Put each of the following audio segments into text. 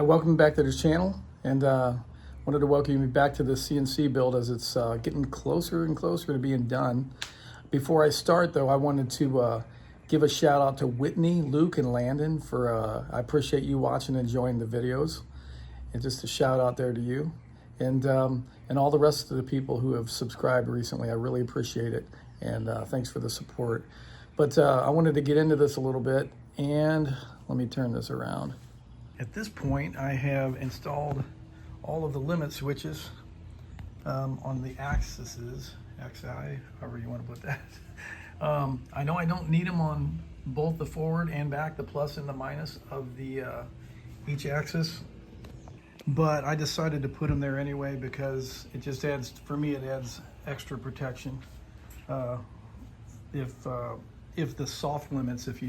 Welcome back to this channel, and wanted to welcome you back to the CNC build as it's getting closer and closer to being done. Before I start though, I wanted to give a shout out to Whitney, Luke, and Landon for, I appreciate you watching and enjoying the videos. And just a shout out there to you. And all the rest of the people who have subscribed recently, I really appreciate it. And thanks for the support. But I wanted to get into this a little bit, and let me turn this around. At this point, I have installed all of the limit switches on the axis, XI, however you want to put that. I know I don't need them on both the forward and back, the plus and the minus of the each axis, but I decided to put them there anyway because it just adds, for me, it adds extra protection. If the soft limits, if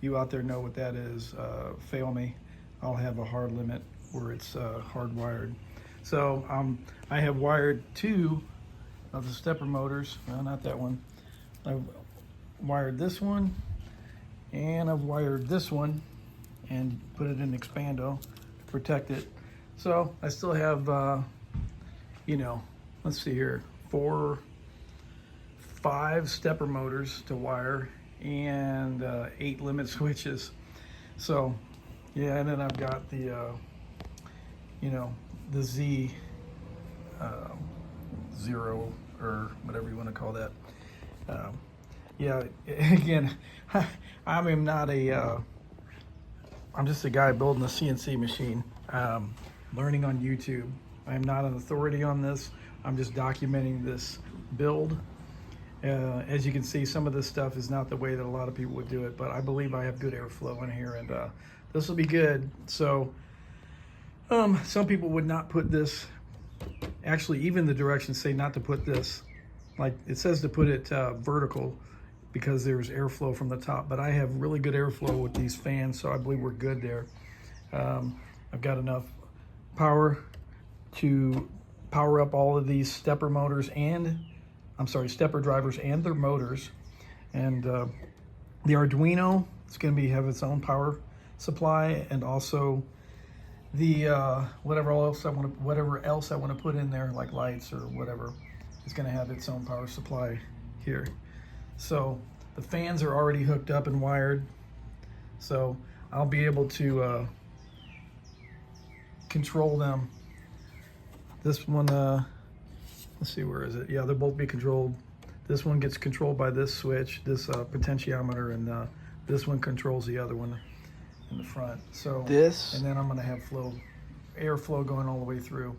you out there know what that is, fail me, I'll have a hard limit where it's hardwired. So I have wired two of the stepper motors. Well, not that one. I've wired this one, and I've wired this one, and put it in expando to protect it. So I still have, let's see here, 5 stepper motors to wire and 8 limit switches. So yeah, and then I've got the the Z 0 or whatever you want to call that. Yeah, again, I'm just a guy building a CNC machine, learning on YouTube. I'm not an authority on this. I'm just documenting this build. As you can see, some of this stuff is not the way that a lot of people would do it, but I believe I have good airflow in here, and this will be good. So some people would not put this, actually even the directions say not to put this, like it says to put it vertical because there's airflow from the top, but I have really good airflow with these fans, so I believe we're good there. I've got enough power to power up all of these stepper motors and, stepper drivers and their motors. And the Arduino is going to have its own power supply, and also the whatever else I want to put in there, like lights or whatever, is going to have its own power supply here. So the fans are already hooked up and wired, so I'll be able to control them. This one, let's see, where is it? Yeah, they'll both be controlled. This one gets controlled by this switch, this potentiometer, and this one controls the other one in the front. So this, and then I'm going to have airflow going all the way through.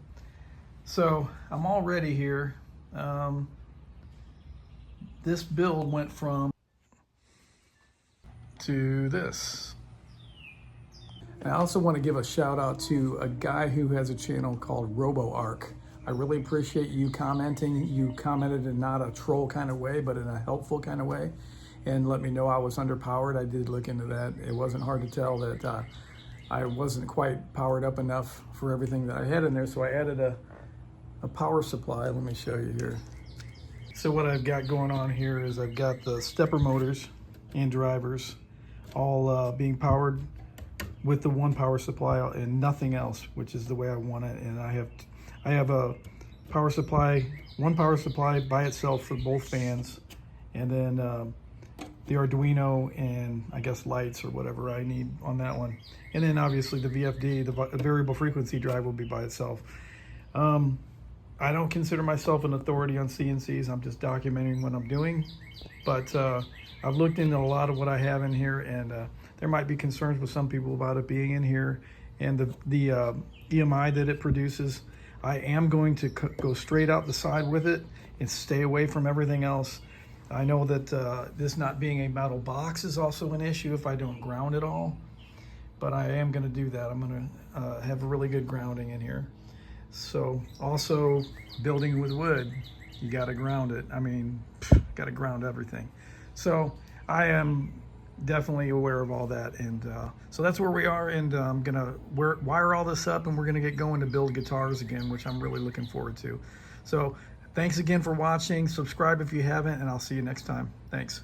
So I'm all ready here. This build went from to this. And I also want to give a shout out to a guy who has a channel called Robo Arc. I really appreciate you commenting. You commented in not a troll kind of way, but in a helpful kind of way, and let me know I was underpowered. I did look into that. It wasn't hard to tell that I wasn't quite powered up enough for everything that I had in there, so I added a power supply. Let me show you here. So what I've got going on here is I've got the stepper motors and drivers all being powered with the one power supply and nothing else, which is the way I want it. And I have a power supply, one power supply by itself for both fans, and then the Arduino and I guess lights or whatever I need on that one. And then obviously the VFD, the variable frequency drive, will be by itself. I don't consider myself an authority on CNCs. I'm just documenting what I'm doing. But I've looked into a lot of what I have in here, and there might be concerns with some people about it being in here. And the EMI that it produces, I am going to go straight out the side with it and stay away from everything else. I know that this not being a metal box is also an issue if I don't ground it all, but I am going to do that. I'm going to have a really good grounding in here. So also, building with wood, you got to ground it. I mean, got to ground everything. So I am definitely aware of all that, and so that's where we are. And I'm gonna wire all this up, and we're gonna get going to build guitars again, which I'm really looking forward to. So thanks again for watching. Subscribe if you haven't, and I'll see you next time. Thanks.